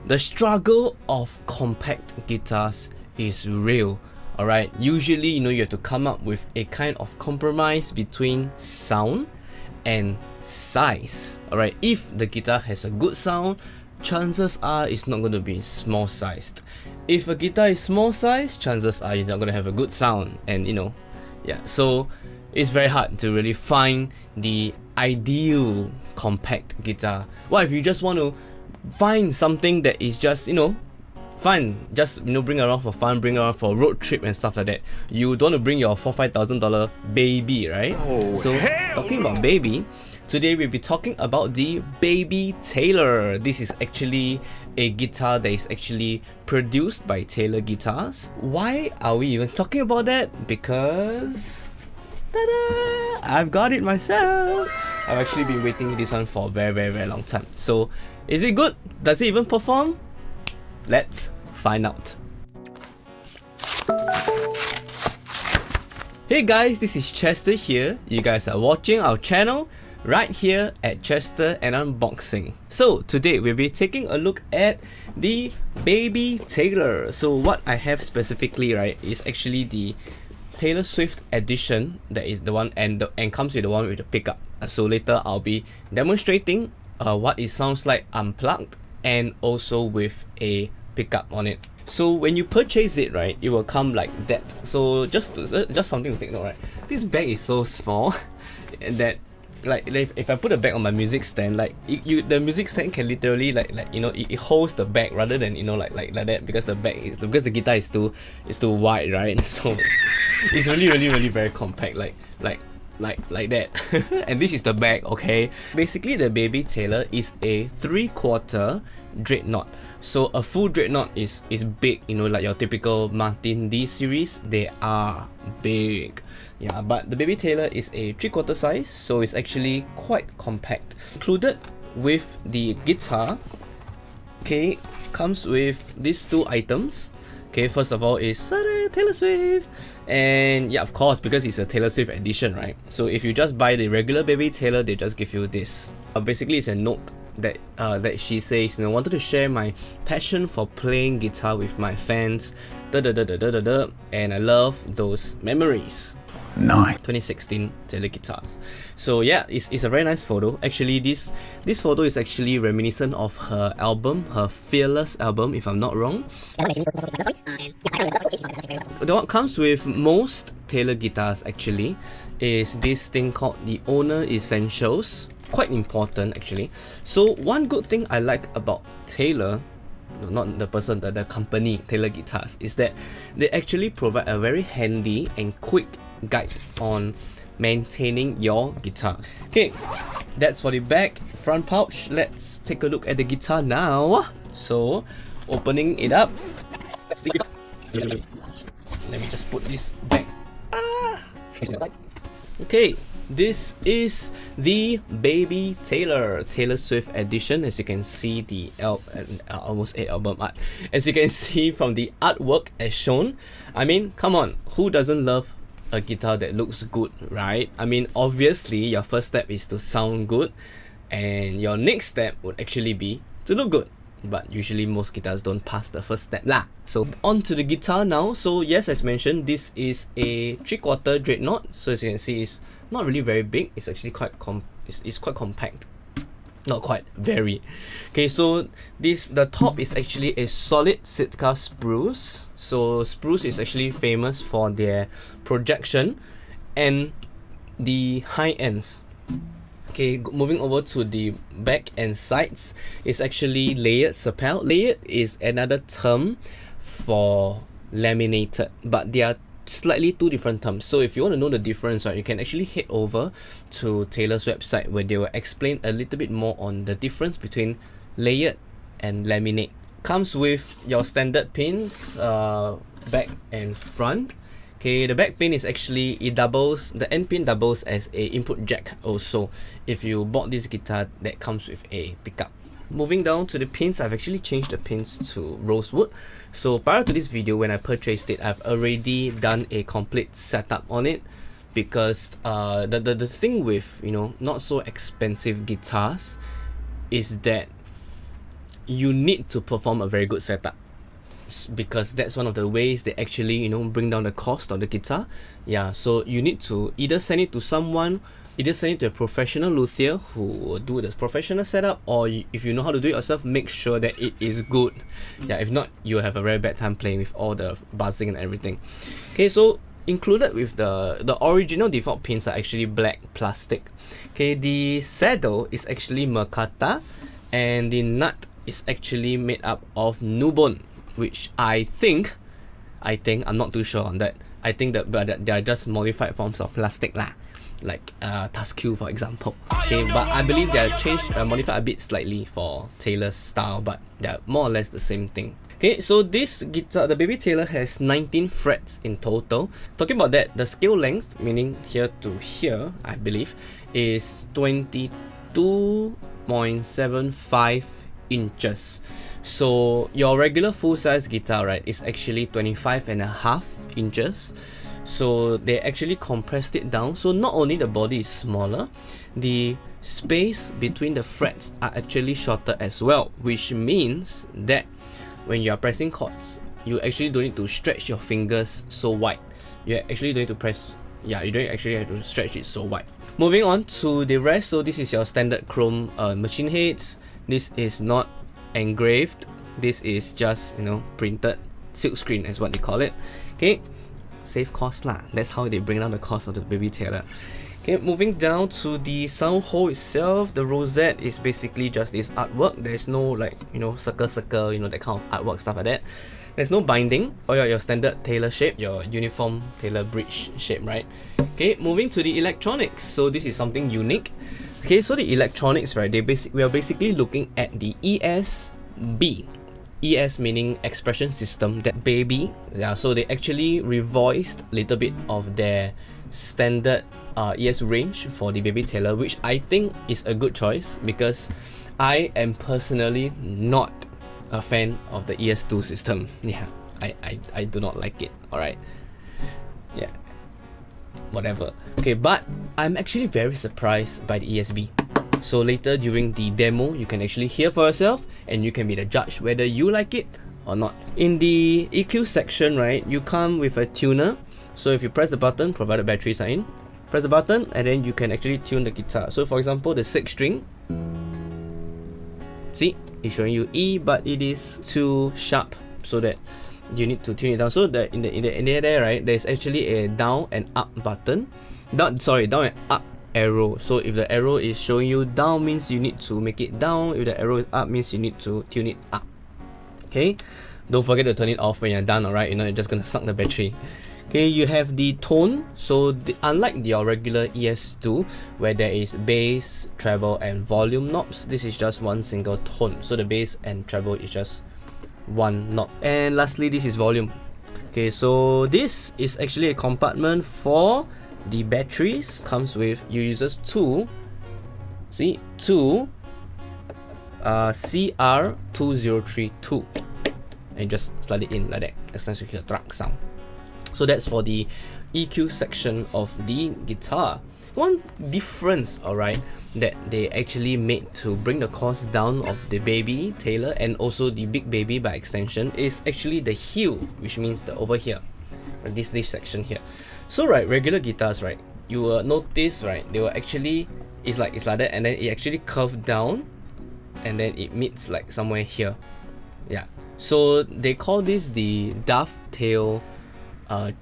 The struggle of compact guitars is real. Alright, usually you have to come up with a kind of compromise between sound and size. Alright, if the guitar has a good sound, chances are it's not going to be small sized. If a guitar is small sized, chances are it's not going to have a good sound. And yeah, so it's very hard to really find the ideal compact guitar. What if you just want to find something that is just fun, just bring around for fun, bring around for a road trip and stuff like that? You don't want to bring your $4,000-$5,000 baby, right? So talking about baby, today we'll be talking about the Baby Taylor. This is actually a guitar that is actually produced by Taylor Guitars. Why are we even talking about that? Because ta-da! I've got it myself. I've actually been waiting this one for a very long time. So is it good? Does it even perform? Let's find out. Hey guys, this is Chester here. You guys are watching our channel right here at Chester and Unboxing. So today we'll be taking a look at the Baby Taylor. So what I have specifically, right, is actually the Taylor Swift edition. That is the one and comes with the one with the pickup. So later I'll be demonstrating what it sounds like unplugged and also with a pickup on it. So when you purchase it, right, it will come like that. So just something to take note, right? This bag is so small that if I put a bag on my music stand, the music stand can literally it holds the bag rather than like that, because the guitar is too wide, right? So it's really very compact, like that. And this is the bag, okay? Basically, the Baby Taylor is a 3/4 dreadnought. So a full dreadnought is big, like your typical Martin D series. They are big, yeah. But the Baby Taylor is a 3/4 size, so it's actually quite compact. Included with the guitar, okay, comes with these two items. Okay, first of all is Taylor Swift, and yeah, of course, because it's a Taylor Swift edition, right? So if you just buy the regular Baby Taylor, they just give you this. Basically, it's a note that she says, wanted to share my passion for playing guitar with my fans, and I love those memories. 2016 Taylor Guitars. So yeah, it's a very nice photo. Actually, this photo is actually reminiscent of her album, her Fearless album, if I'm not wrong. The one comes with most Taylor guitars actually is this thing called the Owner Essentials. Quite important actually. So one good thing I like about Taylor, not the person, the company Taylor Guitars, is that they actually provide a very handy and quick guide on maintaining your guitar. Okay, that's for the back. Front pouch, let's take a look at the guitar now. So opening it up, let me just put this back. Okay, this is the Baby Taylor Taylor Swift edition. As you can see, the almost 8 album art. As you can see from the artwork as shown, I mean, come on, who doesn't love a guitar that looks good, right? I mean, obviously your first step is to sound good, and your next step would actually be to look good. But usually most guitars don't pass the first step lah. So on to the guitar now. So yes, as mentioned, this is a 3/4 dreadnought. So as you can see, it's not really very big. It's actually quite quite compact. Not quite, very. Okay, so the top is actually a solid Sitka spruce. So spruce is actually famous for their projection and the high ends. Okay, moving over to the back and sides, it's actually layered sapel. Layered is another term for laminated, but they are slightly two different terms. So if you want to know the difference, right, you can actually head over to Taylor's website where they will explain a little bit more on the difference between layered and laminate. Comes with your standard pins, back and front. Okay, the back pin is actually, the end pin doubles as a input jack also if you bought this guitar that comes with a pickup. Moving down to the pins, I've actually changed the pins to rosewood. So prior to this video, when I purchased it, I've already done a complete setup on it, because the thing with not so expensive guitars is that you need to perform a very good setup, because that's one of the ways they actually, you know, bring down the cost of the guitar. Yeah, so you need to either send it to someone, either send it to a professional luthier who will do the professional setup, or if you know how to do it yourself, make sure that it is good. Yeah, if not, you'll have a very bad time playing with all the buzzing and everything. Okay, so included with the original default pins are actually black plastic. Okay, the saddle is actually merkata, and the nut is actually made up of nubon, which I think I'm not too sure on that. I think that but they are just modified forms of plastic lah, like Tascue for example. Okay, but I believe they are changed, modified a bit slightly for Taylor's style, but they're more or less the same thing. Okay, so this guitar, the Baby Taylor, has 19 frets in total. Talking about that, the scale length, meaning here to here, I believe, is 22.75 inches. So your regular full-size guitar, right, is actually 25.5 inches. So they actually compressed it down. So not only the body is smaller, the space between the frets are actually shorter as well, which means that when you are pressing chords, you actually don't need to stretch your fingers so wide. You actually don't need to press, yeah, you don't actually have to stretch it so wide. Moving on to the rest, so this is your standard chrome machine heads. This is not engraved, this is just, you know, printed silk screen is what they call it. Okay, save cost lah, that's how they bring down the cost of the Baby Taylor. Okay, moving down to the sound hole itself, the rosette is basically just this artwork. There's no, like, you know, circle, you know, that kind of artwork, stuff like that. There's no binding, or your standard Taylor shape, your uniform Taylor bridge shape, right? Okay, moving to the electronics. So this is something unique. Okay, so the electronics, right, we are basically looking at the ESB. ES meaning expression system, that Baby. Yeah, so they actually revoiced a little bit of their standard ES range for the Baby Taylor, which I think is a good choice, because I am personally not a fan of the ES2 system. Yeah, I do not like it. Alright, yeah, whatever. Okay, but I'm actually very surprised by the ESB. So later during the demo, you can actually hear for yourself, and you can be the judge whether you like it or not. In the EQ section, right, you come with a tuner. So if you press the button, provided batteries are in, press the button and then you can actually tune the guitar. So for example, the 6th string, see, it's showing you E, but it is too sharp, so that you need to tune it down. So that in the there, right, there's actually a down and up button. Down and up arrow. So if the arrow is showing you down, means you need to make it down. If the arrow is up, means you need to tune it up. Okay, don't forget to turn it off when you're done. Alright, you know, you're just gonna suck the battery. Okay, you have the tone. So unlike your regular ES2, where there is bass, treble, and volume knobs, this is just one single tone. So the bass and treble is just one knob. And lastly, this is volume. Okay, so this is actually a compartment for the batteries. Comes with, you uses two CR2032, and just slide it in like that, as long as you hear track sound. So that's for the EQ section of the guitar. One difference, alright, that they actually made to bring the cost down of the Baby Taylor and also the Big Baby by extension is actually the heel, which means the over here, this section here. So right, regular guitars, right, you will notice, right, they will actually, it's like that, and then it actually curves down, and then it meets like somewhere here. Yeah, so they call this the dovetail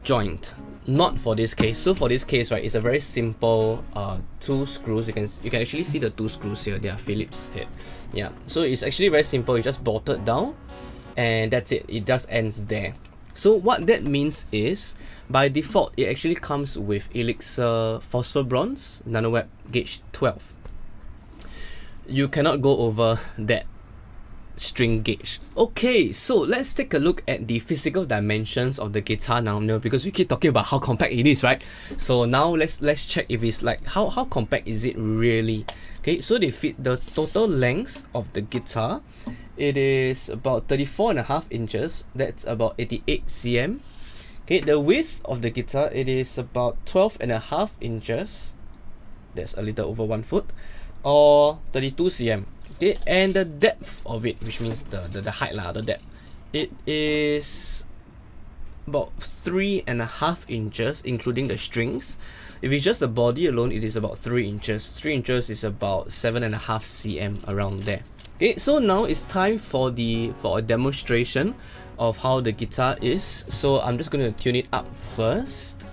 joint. Not for this case. So for this case, right, it's a very simple two screws. You can actually see the two screws here. They are Phillips here. Yeah, so it's actually very simple. You just bolted down, and that's it. It just ends there. So what that means is, by default, it actually comes with Elixir Phosphor Bronze NanoWeb gauge 12. You cannot go over that string gauge. Okay, so let's take a look at the physical dimensions of the guitar now, because we keep talking about how compact it is, right? So now let's check if it's like how compact is it really. Okay, so they fit the total length of the guitar. It is about 34.5 inches. That's about 88 cm. Okay, the width of the guitar, it is about 12.5 inches. That's a little over 1 foot, or 32 cm. Okay, and the depth of it, which means the height lah, the depth, it is about 3.5 inches, including the strings. If it's just the body alone, it is about 3 inches. 3 inches is about 7.5 cm, around there. Okay, so now it's time for a demonstration of how the guitar is. So I'm just going to tune it up first.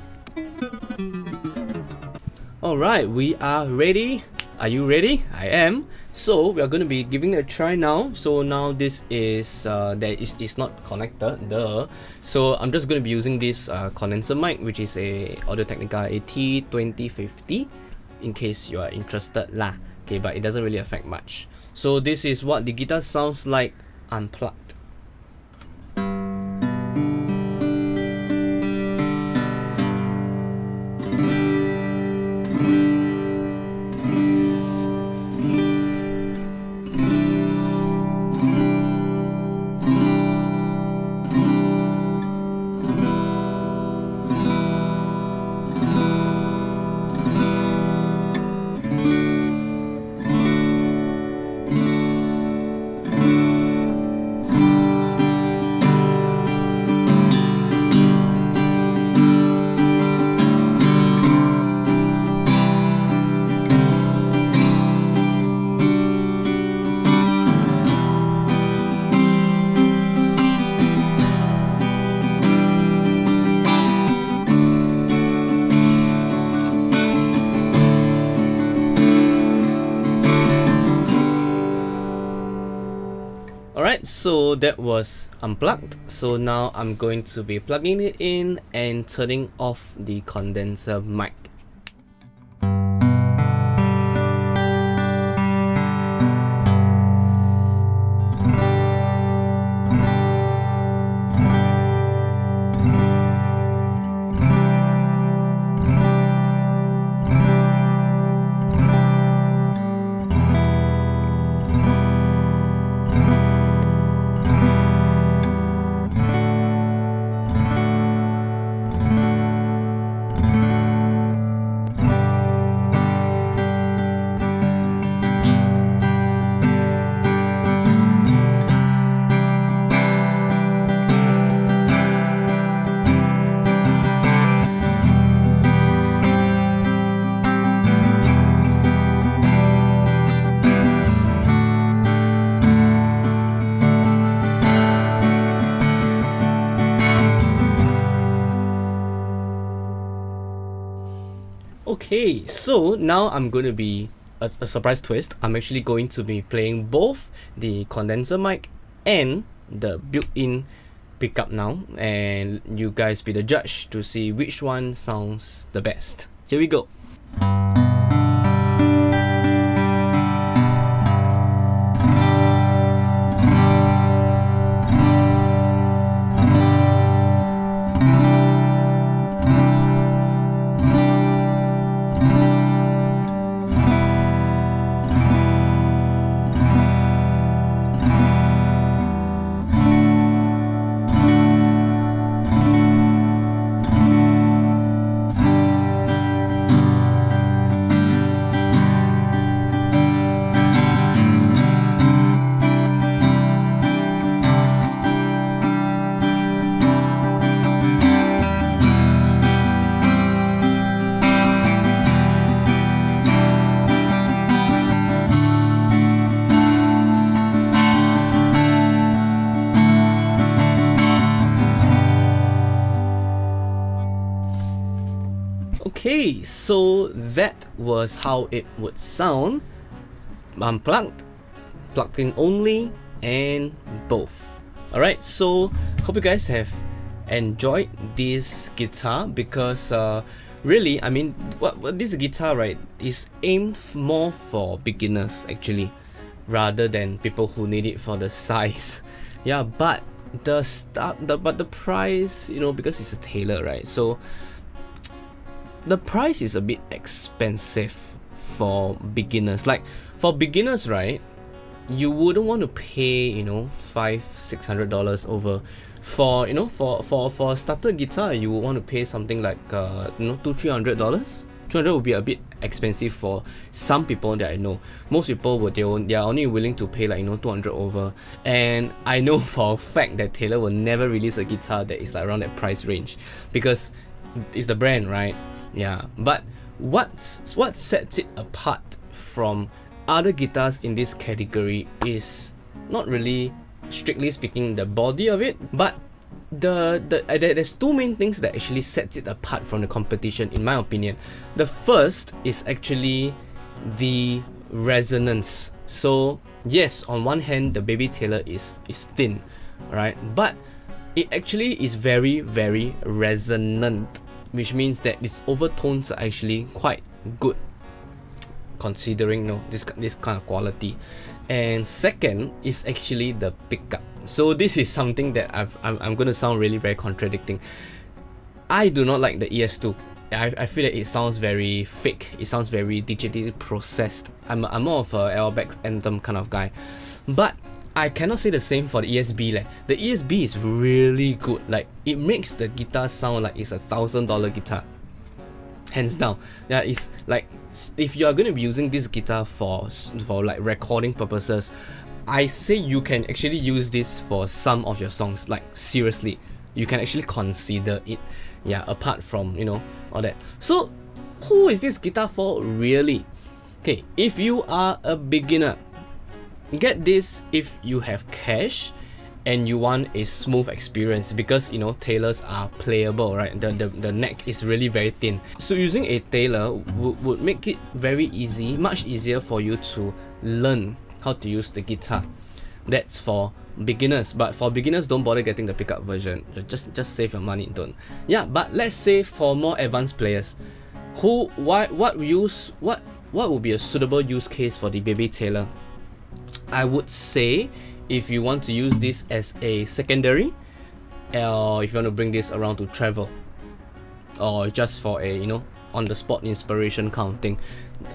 Alright, we are ready. Are you ready? I am. So we are going to be giving it a try now. So now this is it's not connected, duh. So I'm just going to be using this condenser mic, which is a Audio-Technica AT2050, in case you are interested lah. Okay, but it doesn't really affect much. So this is what the guitar sounds like unplugged. Alright, so that was unplugged. So now I'm going to be plugging it in and turning off the condenser mic. Okay, so now I'm going to be a surprise twist. I'm actually going to be playing both the condenser mic and the built-in pickup now, and you guys be the judge to see which one sounds the best. Here we go. Okay, so that was how it would sound unplugged, plugged in only, and both. Alright, so hope you guys have enjoyed this guitar, because really, I mean, what this guitar, right, is aimed more for beginners actually, rather than people who need it for the size. Yeah, but the price, you know, because it's a Taylor, right? So the price is a bit expensive for beginners. Like for beginners, right, you wouldn't want to pay, you know, $500-600 over. For, you know, for a starter guitar, you would want to pay something like $200-300. 200 would be a bit expensive for some people that I know. Most people they are only willing to pay like 200 over, and I know for a fact that Taylor will never release a guitar that is like around that price range because it's the brand, right? Yeah, but what sets it apart from other guitars in this category is not really, strictly speaking, the body of it, but there's two main things that actually sets it apart from the competition, in my opinion. The first is actually the resonance. So yes, on one hand, the Baby Taylor is thin, right? But it actually is very, very resonant, which means that its overtones are actually quite good, considering this kind of quality. And second is actually the pickup. So this is something that I'm going to sound really very contradicting. I do not like the ES2. I feel that it sounds very fake. It sounds very digitally processed. I'm more of a L-Back Anthem kind of guy. But I cannot say the same for the ESB. The ESB is really good. Like, it makes the guitar sound like it's $1,000 guitar. Hands down. Yeah, it's like, if you are going to be using this guitar for like recording purposes, I say you can actually use this for some of your songs. Like, seriously, you can actually consider it. Yeah, apart from all that. So who is this guitar for really? Okay, if you are a beginner, get this if you have cash and you want a smooth experience, because Taylors are playable, right? The neck is really very thin. So using a Taylor would make it very easy, much easier for you to learn how to use the guitar. That's for beginners. But for beginners, don't bother getting the pickup version. Just save your money, don't. Yeah, but let's say for more advanced players, what would be a suitable use case for the Baby Taylor? I would say, if you want to use this as a secondary, or if you want to bring this around to travel, or just for a on the spot inspiration kind of thing,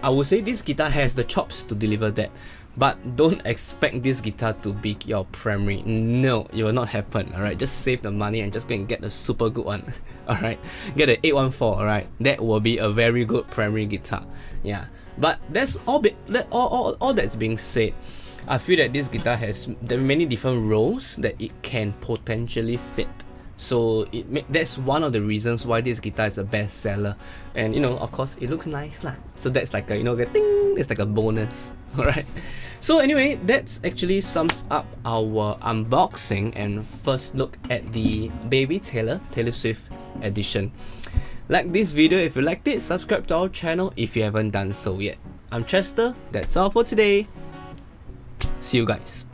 I would say this guitar has the chops to deliver that. But don't expect this guitar to be your primary. No, it will not happen. Alright, just save the money and just go and get a super good one. Alright, get an 814. Alright, that will be a very good primary guitar. Yeah, but that's all that's being said. I feel that this guitar has many different roles that it can potentially fit. So that's one of the reasons why this guitar is a best seller. And of course, it looks nice lah. So that's like a a ding, it's like a bonus. Alright. So anyway, that's actually sums up our unboxing and first look at the Baby Taylor Swift edition. Like this video if you liked it, subscribe to our channel if you haven't done so yet. I'm Chester, that's all for today. See you guys.